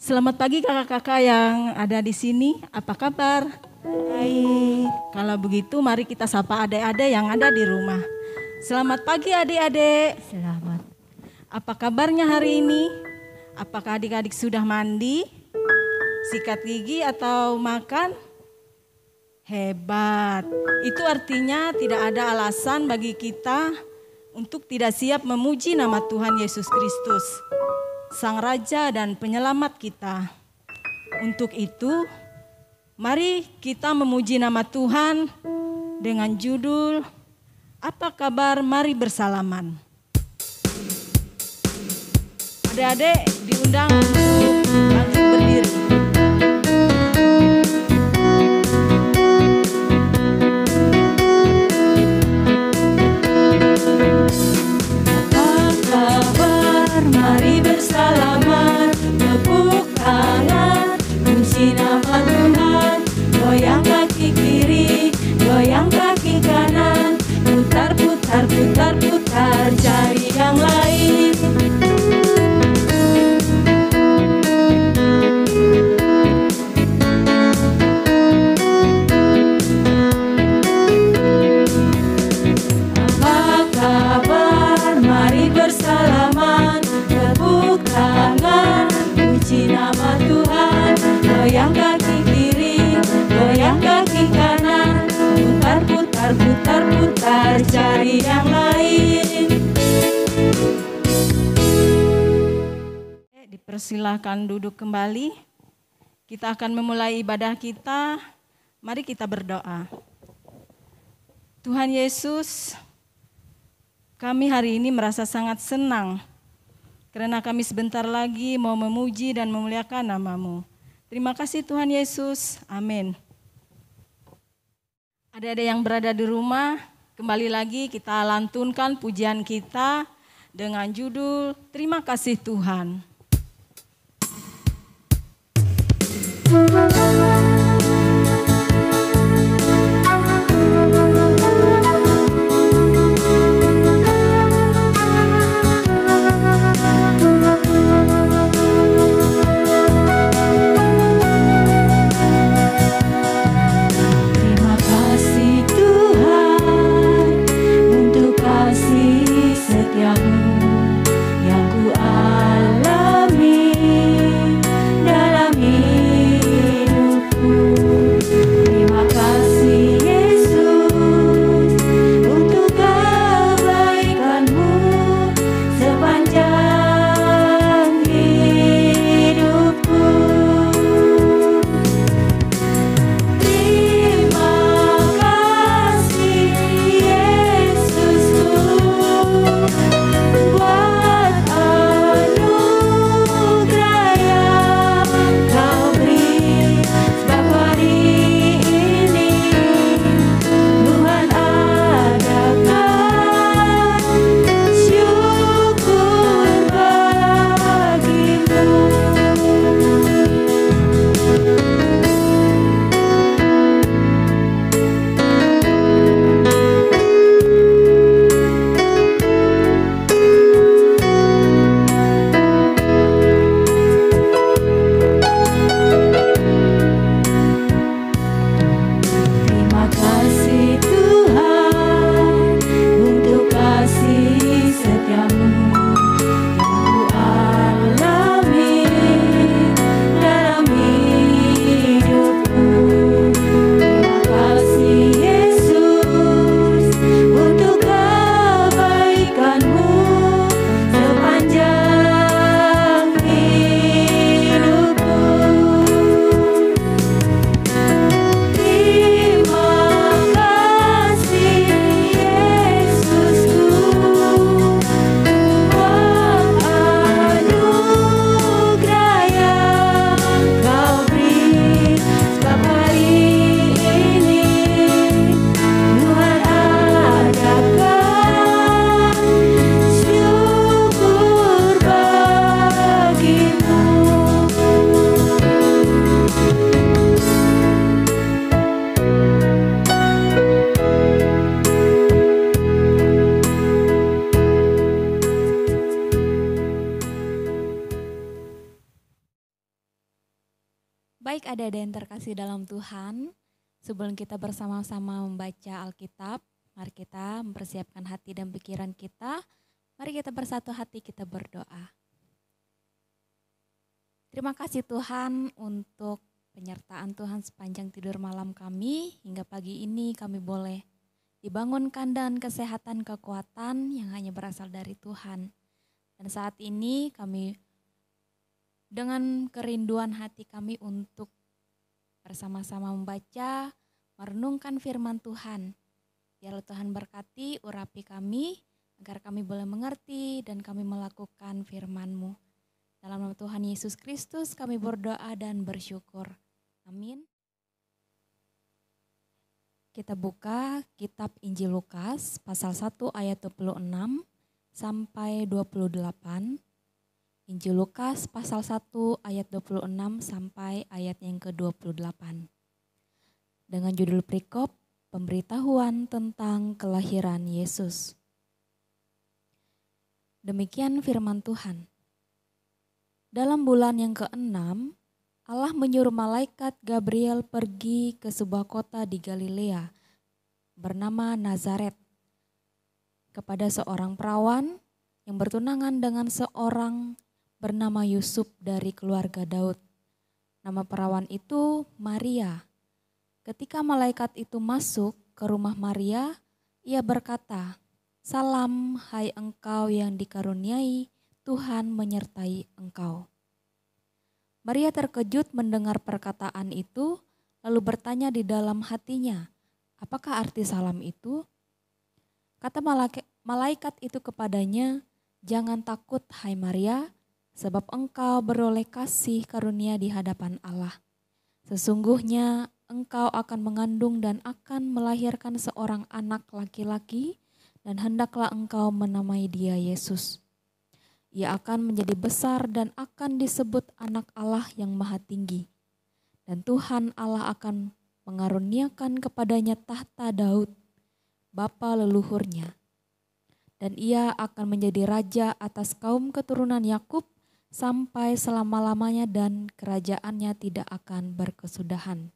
Selamat pagi kakak-kakak yang ada di sini. Apa kabar? Baik. Kalau begitu mari kita sapa adik-adik yang ada di rumah. Selamat pagi adik-adik. Selamat. Apa kabarnya hari ini? Apakah adik-adik sudah mandi, sikat gigi atau makan? Hebat. Itu artinya tidak ada alasan bagi kita untuk tidak siap memuji nama Tuhan Yesus Kristus, Sang Raja dan Penyelamat kita. Untuk itu, mari kita memuji nama Tuhan dengan judul Apa Kabar Mari Bersalaman. Adik-adik diundang untuk bangkit berdiri. Mari bersalaman, tepuk tangan, puji nama Tuhan. Goyang kaki kiri, goyang kaki kanan, putar, putar, putar, putar, cari yang lain. Apa kabar? Mari bersalaman, tepuk tangan, puji nama Tuhan. Goyang kaki kiri, goyang kaki kanan, putar, putar, putar, putar, cari yang lain. Dipersilahkan duduk kembali. Kita akan memulai ibadah kita. Mari kita berdoa. Tuhan Yesus, kami hari ini merasa sangat senang karena kami sebentar lagi mau memuji dan memuliakan nama-Mu. Terima kasih Tuhan Yesus. Amin. Adik-adik yang berada di rumah, kembali lagi kita lantunkan pujian kita dengan judul Terima Kasih Tuhan. Yang ku alami dalam hidup adik-adik yang terkasih dalam Tuhan, sebelum kita bersama-sama membaca Alkitab, mari kita mempersiapkan hati dan pikiran kita. Mari kita bersatu hati, kita berdoa. Terima kasih Tuhan untuk penyertaan Tuhan sepanjang tidur malam kami. Hingga pagi ini kami boleh dibangunkan dengan kesehatan, kekuatan yang hanya berasal dari Tuhan. Dan saat ini kami dengan kerinduan hati kami untuk bersama-sama membaca, merenungkan firman Tuhan. Biarlah Tuhan berkati, urapi kami, agar kami boleh mengerti dan kami melakukan firman-Mu. Dalam nama Tuhan Yesus Kristus kami berdoa dan bersyukur. Amin. Kita buka kitab Injil Lukas pasal 1 ayat 26 sampai 28. Injil Lukas pasal 1 ayat 26 sampai ayat yang ke-28. Dengan judul perikop, pemberitahuan tentang kelahiran Yesus. Demikian firman Tuhan. Dalam bulan yang ke-6, Allah menyuruh malaikat Gabriel pergi ke sebuah kota di Galilea bernama Nazaret kepada seorang perawan yang bertunangan dengan seorang bernama Yusuf dari keluarga Daud. Nama perawan itu Maria. Ketika malaikat itu masuk ke rumah Maria, ia berkata, "Salam, hai engkau yang dikaruniai, Tuhan menyertai engkau." Maria terkejut mendengar perkataan itu, lalu bertanya di dalam hatinya, "Apakah arti salam itu?" Kata malaikat itu kepadanya, "Jangan takut, hai Maria, sebab engkau beroleh kasih karunia di hadapan Allah. Sesungguhnya engkau akan mengandung dan akan melahirkan seorang anak laki-laki, dan hendaklah engkau menamai dia Yesus. Ia akan menjadi besar dan akan disebut anak Allah yang Maha Tinggi. Dan Tuhan Allah akan mengaruniakan kepadanya tahta Daud, bapa leluhurnya. Dan ia akan menjadi raja atas kaum keturunan Yakub sampai selama-lamanya, dan kerajaannya tidak akan berkesudahan."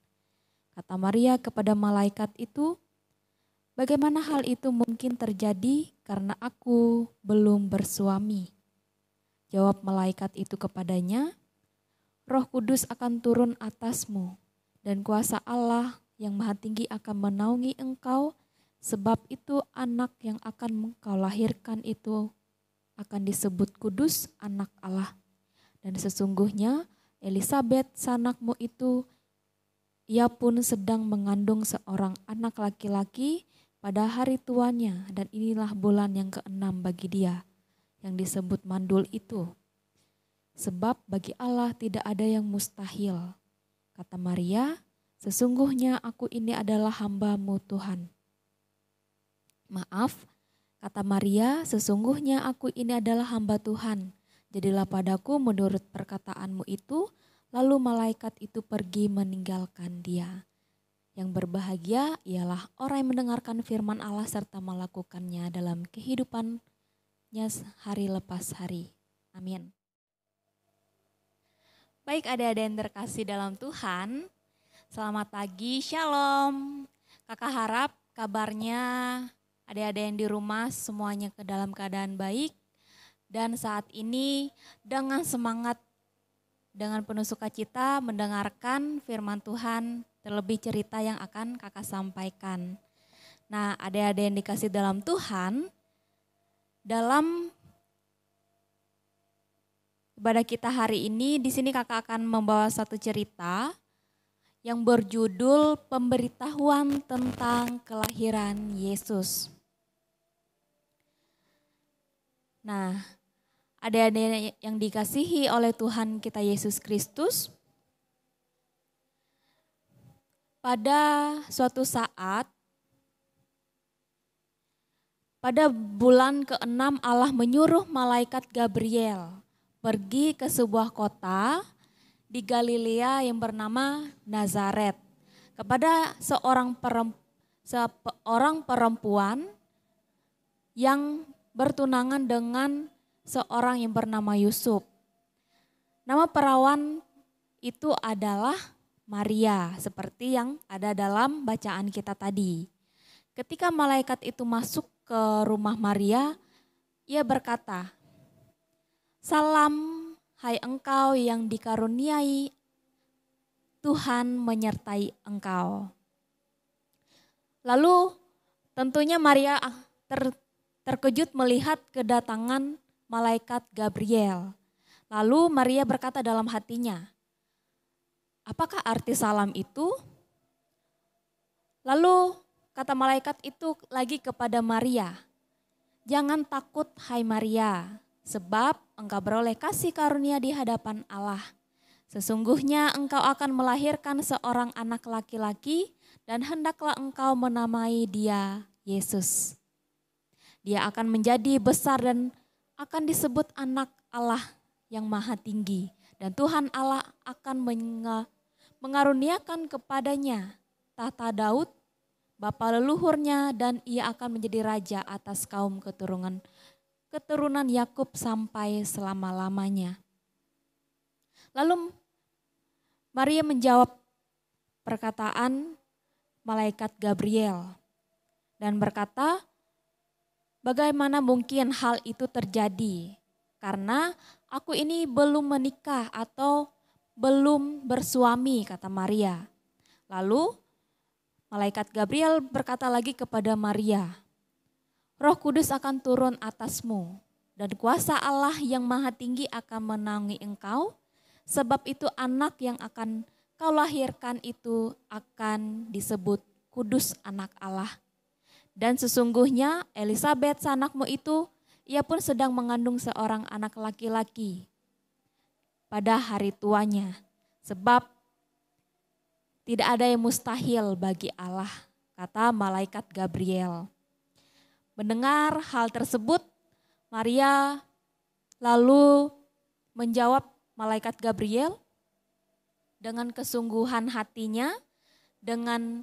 Kata Maria kepada malaikat itu, "Bagaimana hal itu mungkin terjadi karena aku belum bersuami?" Jawab malaikat itu kepadanya, "Roh Kudus akan turun atasmu, dan kuasa Allah yang Maha Tinggi akan menaungi engkau, sebab itu anak yang akan engkau lahirkan itu akan disebut kudus, anak Allah. Dan sesungguhnya Elisabet sanakmu itu, ia pun sedang mengandung seorang anak laki-laki pada hari tuanya, dan inilah bulan yang ke-6 bagi dia, yang disebut mandul itu. Sebab bagi Allah tidak ada yang mustahil." Kata Maria, "Sesungguhnya aku ini adalah hamba-Mu Tuhan." "Maaf," kata Maria, "sesungguhnya aku ini adalah hamba Tuhan. Jadilah padaku menurut perkataanmu itu." Lalu malaikat itu pergi meninggalkan dia. Yang berbahagia ialah orang yang mendengarkan firman Allah serta melakukannya dalam kehidupannya hari lepas hari. Amin. Baik adik-adik yang terkasih dalam Tuhan, selamat pagi, shalom. Kakak harap kabarnya adik-adik yang di rumah semuanya ke dalam keadaan baik. Dan saat ini dengan semangat, dengan penuh sukacita mendengarkan firman Tuhan, terlebih cerita yang akan kakak sampaikan. Nah, adik-adik yang dikasih dalam Tuhan, dalam ibadah kita hari ini, di sini kakak akan membawa satu cerita yang berjudul pemberitahuan tentang kelahiran Yesus. Nah, adik-adik yang dikasihi oleh Tuhan kita Yesus Kristus, pada suatu saat, pada bulan ke-6 Allah menyuruh malaikat Gabriel pergi ke sebuah kota di Galilea yang bernama Nazaret kepada seorang perempuan yang bertunangan dengan seorang yang bernama Yusuf. Nama perawan itu adalah Maria, seperti yang ada dalam bacaan kita tadi. Ketika malaikat itu masuk ke rumah Maria, ia berkata, "Salam, hai engkau yang dikaruniai, Tuhan menyertai engkau." Lalu tentunya Maria terkejut melihat kedatangan malaikat Gabriel. Lalu Maria berkata dalam hatinya, "Apakah arti salam itu?" Lalu kata malaikat itu lagi kepada Maria, "Jangan takut hai Maria, sebab engkau beroleh kasih karunia di hadapan Allah. Sesungguhnya engkau akan melahirkan seorang anak laki-laki dan hendaklah engkau menamai dia Yesus. Dia akan menjadi besar dan akan disebut anak Allah yang maha tinggi. Dan Tuhan Allah akan mengaruniakan kepadanya tahta Daud, bapa leluhurnya, dan ia akan menjadi raja atas kaum keturunan Yakub sampai selama-lamanya." Lalu Maria menjawab perkataan malaikat Gabriel dan berkata, "Bagaimana mungkin hal itu terjadi? Karena aku ini belum menikah atau belum bersuami," kata Maria. Lalu malaikat Gabriel berkata lagi kepada Maria, "Roh Kudus akan turun atasmu dan kuasa Allah yang maha tinggi akan menaungi engkau. Sebab itu anak yang akan kau lahirkan itu akan disebut Kudus Anak Allah. Dan sesungguhnya Elisabet sanakmu itu, ia pun sedang mengandung seorang anak laki-laki pada hari tuanya. Sebab tidak ada yang mustahil bagi Allah," kata malaikat Gabriel. Mendengar hal tersebut, Maria lalu menjawab malaikat Gabriel dengan kesungguhan hatinya, dengan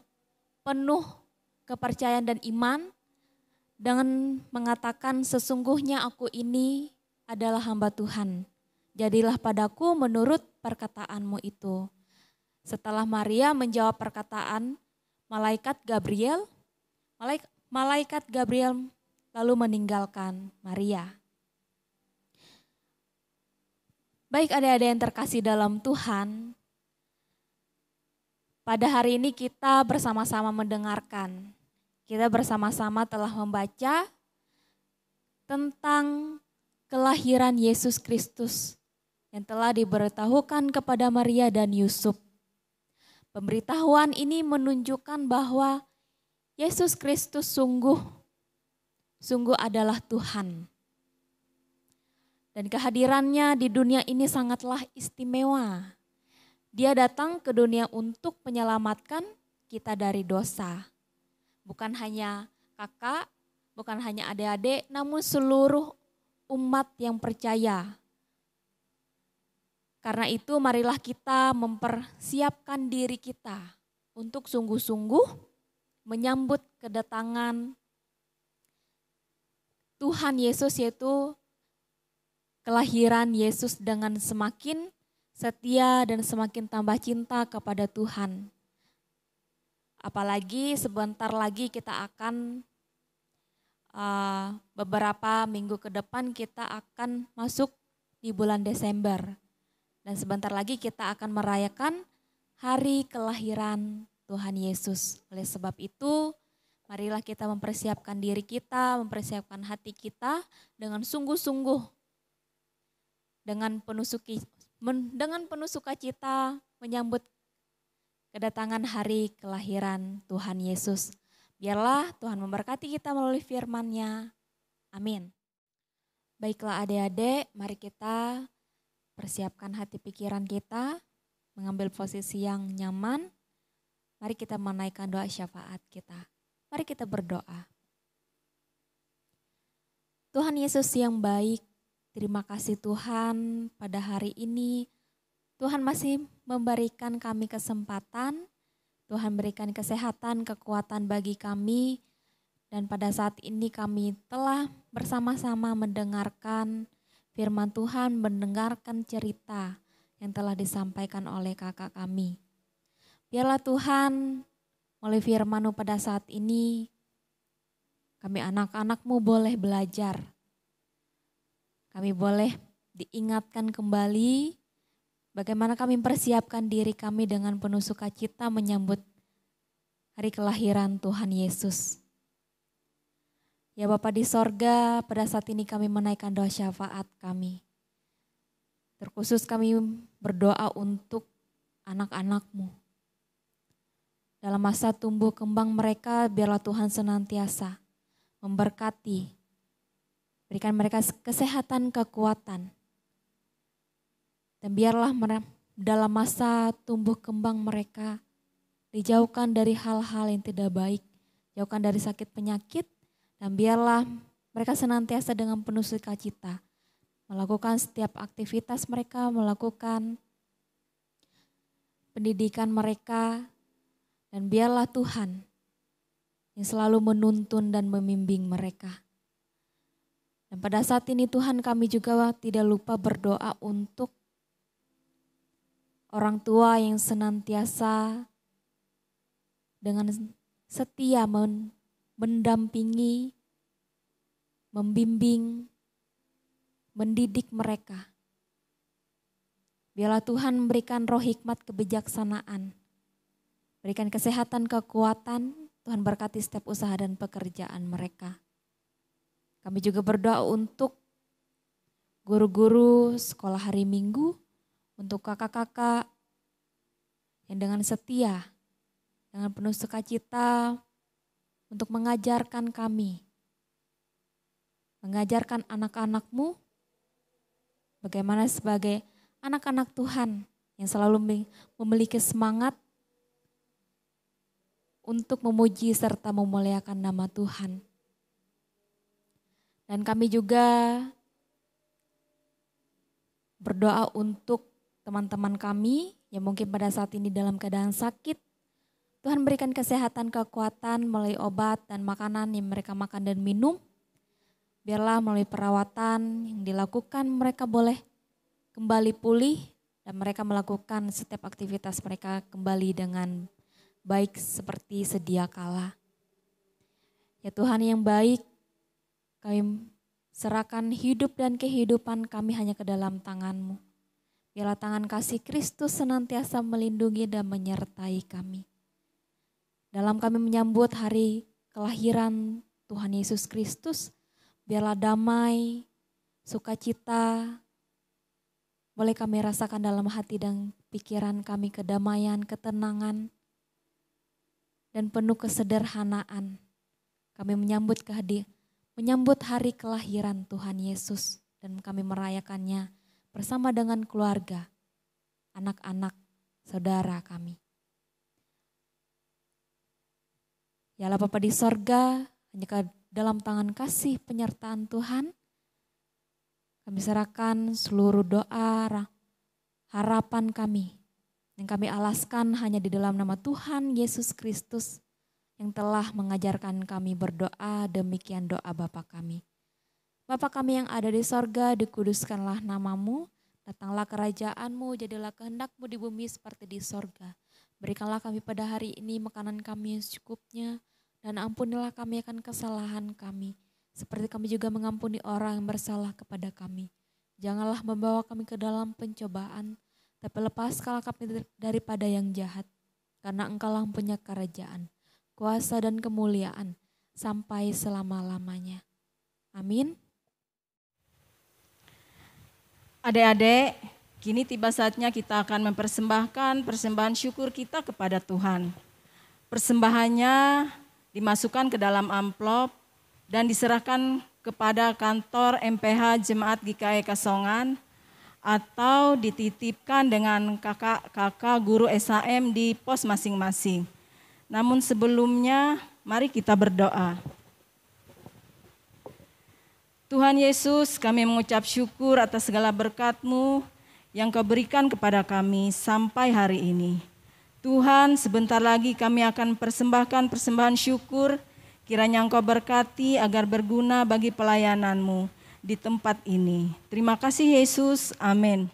penuh kepercayaan dan iman, dengan mengatakan, "Sesungguhnya aku ini adalah hamba Tuhan. Jadilah padaku menurut perkataanmu itu." Setelah Maria menjawab perkataan malaikat Gabriel, malaikat Gabriel lalu meninggalkan Maria. Baik adik-adik yang terkasih dalam Tuhan, pada hari ini kita bersama-sama mendengarkan, kita bersama-sama telah membaca tentang kelahiran Yesus Kristus yang telah diberitahukan kepada Maria dan Yusuf. Pemberitahuan ini menunjukkan bahwa Yesus Kristus sungguh adalah Tuhan. Dan kehadirannya di dunia ini sangatlah istimewa. Dia datang ke dunia untuk menyelamatkan kita dari dosa. Bukan hanya kakak, bukan hanya adik-adik, namun seluruh umat yang percaya. Karena itu marilah kita mempersiapkan diri kita untuk sungguh-sungguh menyambut kedatangan Tuhan Yesus, yaitu kelahiran Yesus dengan semakin setia dan semakin tambah cinta kepada Tuhan. Apalagi sebentar lagi kita akan beberapa minggu ke depan kita akan masuk di bulan Desember. Dan sebentar lagi kita akan merayakan hari kelahiran Tuhan Yesus. Oleh sebab itu, marilah kita mempersiapkan diri kita, mempersiapkan hati kita dengan sungguh-sungguh. Dengan penuh sukacita menyambut kedatangan hari kelahiran Tuhan Yesus. Biarlah Tuhan memberkati kita melalui firman-Nya. Amin. Baiklah adik-adik, mari kita persiapkan hati pikiran kita, mengambil posisi yang nyaman. Mari kita menaikkan doa syafaat kita. Mari kita berdoa. Tuhan Yesus yang baik, terima kasih Tuhan, pada hari ini Tuhan masih memberikan kami kesempatan, Tuhan berikan kesehatan, kekuatan bagi kami, dan pada saat ini kami telah bersama-sama mendengarkan firman Tuhan, mendengarkan cerita yang telah disampaikan oleh kakak kami. Biarlah Tuhan melalui firman-Mu pada saat ini, kami anak-anak-Mu boleh belajar. Kami boleh diingatkan kembali bagaimana kami mempersiapkan diri kami dengan penuh sukacita menyambut hari kelahiran Tuhan Yesus. Ya Bapa di sorga, pada saat ini kami menaikkan doa syafaat kami. Terkhusus kami berdoa untuk anak-anak-Mu. Dalam masa tumbuh kembang mereka, biarlah Tuhan senantiasa memberkati, berikan mereka kesehatan, kekuatan. Dan biarlah dalam masa tumbuh kembang mereka dijauhkan dari hal-hal yang tidak baik, jauhkan dari sakit penyakit, dan biarlah mereka senantiasa dengan penuh sukacita melakukan setiap aktivitas mereka, melakukan pendidikan mereka, dan biarlah Tuhan yang selalu menuntun dan membimbing mereka. Dan pada saat ini Tuhan, kami juga tidak lupa berdoa untuk orang tua yang senantiasa dengan setia mendampingi, membimbing, mendidik mereka. Biarlah Tuhan memberikan roh hikmat kebijaksanaan, berikan kesehatan, kekuatan. Tuhan berkati setiap usaha dan pekerjaan mereka. Kami juga berdoa untuk guru-guru sekolah hari Minggu, untuk kakak-kakak yang dengan setia, dengan penuh sukacita untuk mengajarkan kami, mengajarkan anak-anak-Mu bagaimana sebagai anak-anak Tuhan yang selalu memiliki semangat untuk memuji serta memuliakan nama Tuhan. Dan kami juga berdoa untuk teman-teman kami yang mungkin pada saat ini dalam keadaan sakit. Tuhan berikan kesehatan, kekuatan melalui obat dan makanan yang mereka makan dan minum. Biarlah melalui perawatan yang dilakukan mereka boleh kembali pulih dan mereka melakukan setiap aktivitas mereka kembali dengan baik seperti sedia kala. Ya Tuhan yang baik, kami serahkan hidup dan kehidupan kami hanya ke dalam tangan-Mu. Biarlah tangan kasih Kristus senantiasa melindungi dan menyertai kami. Dalam kami menyambut hari kelahiran Tuhan Yesus Kristus, biarlah damai, sukacita, boleh kami rasakan dalam hati dan pikiran kami, kedamaian, ketenangan, dan penuh kesederhanaan. Kami menyambut hari kelahiran Tuhan Yesus dan kami merayakannya bersama dengan keluarga, anak-anak, saudara kami. Ya Allah Bapa di sorga, hanya dalam tangan kasih penyertaan Tuhan, kami serahkan seluruh doa, harapan kami, yang kami alaskan hanya di dalam nama Tuhan Yesus Kristus yang telah mengajarkan kami berdoa. Demikian doa Bapa kami. Bapa kami yang ada di sorga, dikuduskanlah nama-Mu, datanglah kerajaan-Mu, jadilah kehendak-Mu di bumi seperti di sorga. Berikanlah kami pada hari ini makanan kami yang secukupnya, dan ampunilah kami akan kesalahan kami, seperti kami juga mengampuni orang yang bersalah kepada kami. Janganlah membawa kami ke dalam pencobaan, tapi lepaskanlah kami daripada yang jahat, karena Engkau-lah punya kerajaan, kuasa dan kemuliaan sampai selama-lamanya. Amin. Adik-adik, kini tiba saatnya kita akan mempersembahkan persembahan syukur kita kepada Tuhan. Persembahannya dimasukkan ke dalam amplop dan diserahkan kepada kantor MPH Jemaat GKI Kasongan atau dititipkan dengan kakak-kakak guru SHM di pos masing-masing. Namun sebelumnya, mari kita berdoa. Tuhan Yesus, kami mengucap syukur atas segala berkat-Mu yang Kau berikan kepada kami sampai hari ini. Tuhan, sebentar lagi kami akan persembahkan persembahan syukur, kiranya Engkau berkati agar berguna bagi pelayanan-Mu di tempat ini. Terima kasih Yesus, amin.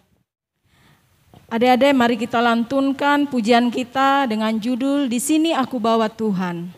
Adik-adik, mari kita lantunkan pujian kita dengan judul Di Sini Aku Bawa Tuhan.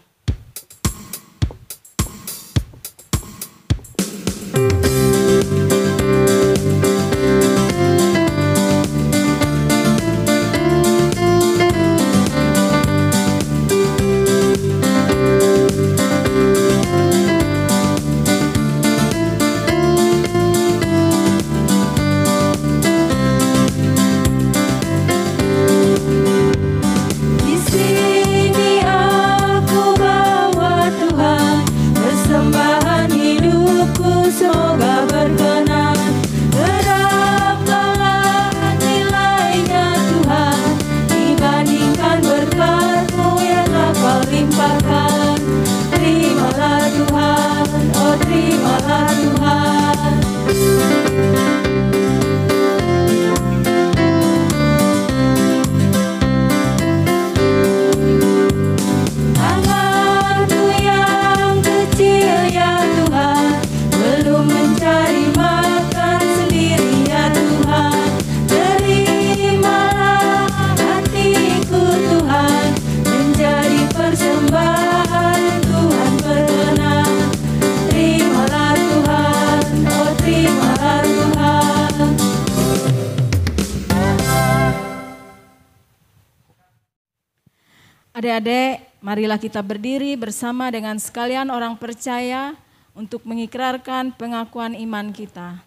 Adik-adik, marilah kita berdiri bersama dengan sekalian orang percaya untuk mengikrarkan pengakuan iman kita.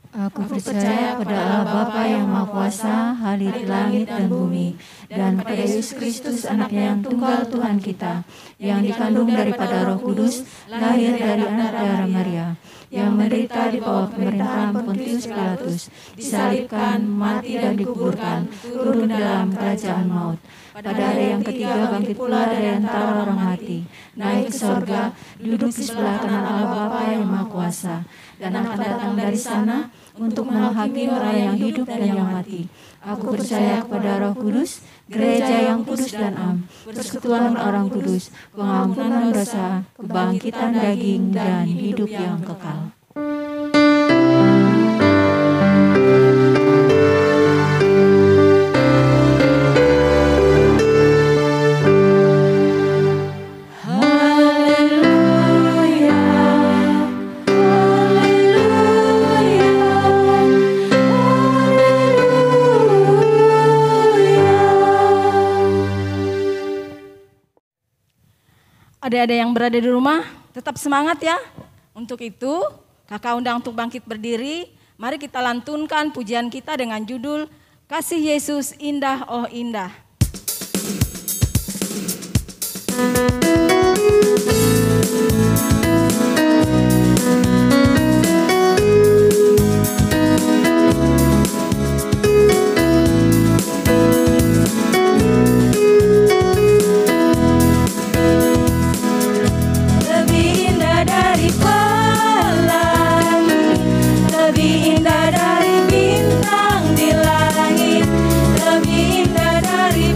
Aku percaya pada Allah Bapa yang Maha Kuasa, Hadir di langit dan bumi, dan pada Yesus Kristus anaknya yang tunggal Tuhan kita, yang dikandung daripada Roh Kudus, lahir dari anak darah Maria, yang menderita di bawah pemerintahan Pontius Pilatus, disalibkan, mati dan dikuburkan, turun ke dalam kerajaan maut. Pada hari yang ketiga bangkit pula dari antara orang mati, naik ke sorga, duduk di sebelah kanan Allah Bapa yang Maha Kuasa, dan akan datang dari sana untuk menghakimi orang yang hidup dan yang mati. Aku percaya kepada Roh Kudus, gereja yang kudus dan am, persekutuan orang kudus, pengampunan dosa, kebangkitan daging dan hidup yang kekal. Adik-adik yang berada di rumah, tetap semangat ya. Untuk itu, kakak undang untuk bangkit berdiri. Mari kita lantunkan pujian kita dengan judul Kasih Yesus Indah Oh Indah. Lebih indah dari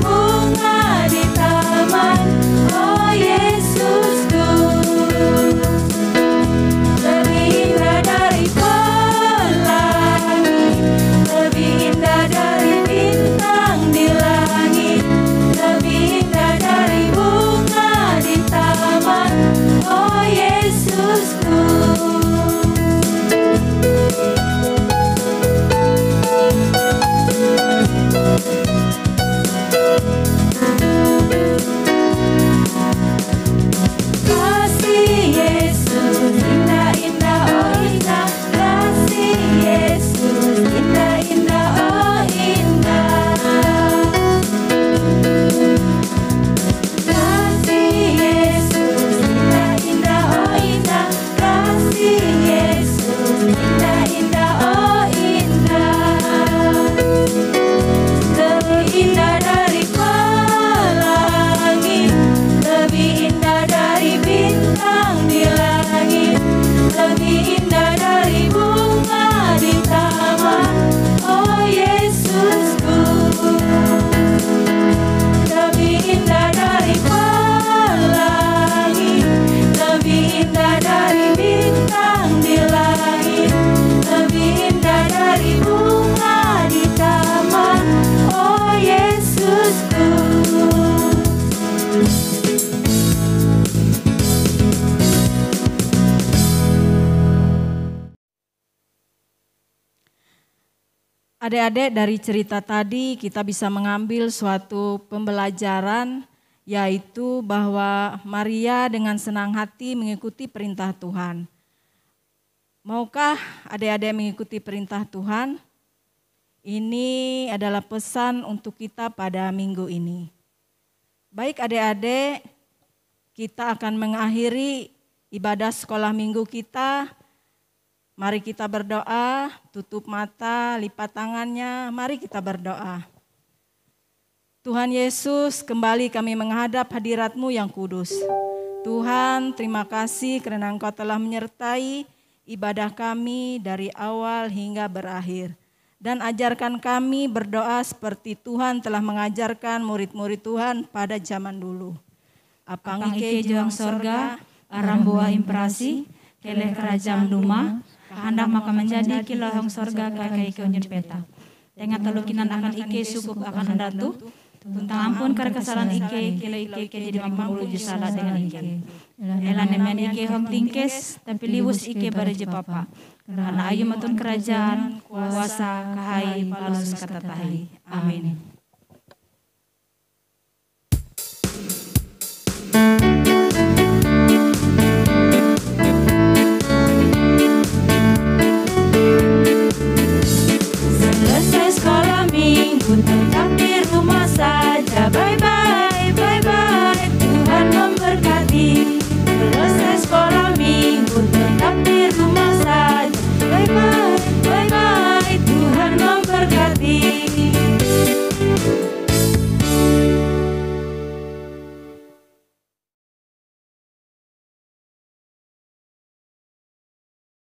Adik-adik, dari cerita tadi kita bisa mengambil suatu pembelajaran, yaitu bahwa Maria dengan senang hati mengikuti perintah Tuhan. Maukah adik-adik mengikuti perintah Tuhan? Ini adalah pesan untuk kita pada minggu ini. Baik adik-adik, kita akan mengakhiri ibadah sekolah minggu kita. Mari kita berdoa, tutup mata, lipat tangannya, mari kita berdoa. Tuhan Yesus, kembali kami menghadap hadirat-Mu yang kudus. Tuhan, terima kasih karena Engkau telah menyertai ibadah kami dari awal hingga berakhir. Dan ajarkan kami berdoa seperti Tuhan telah mengajarkan murid-murid Tuhan pada zaman dulu. Apang ike juang sorga, aramboa imprasi, keleh kerajaan duma, hendak maka menjadi kilohong sorga kakai keunjun peta. Tengah telukinan akan ike sukuk akan datu, tuntang ampun kar kesalahan ike, kilo ike jadi mampu uji salah dengan ike. Elan nemen ike hong tingkes, tapi liwus ike bareje papa. Karena ayu matun kerajaan, kuasa, kahai, palus kata tahi. Amin.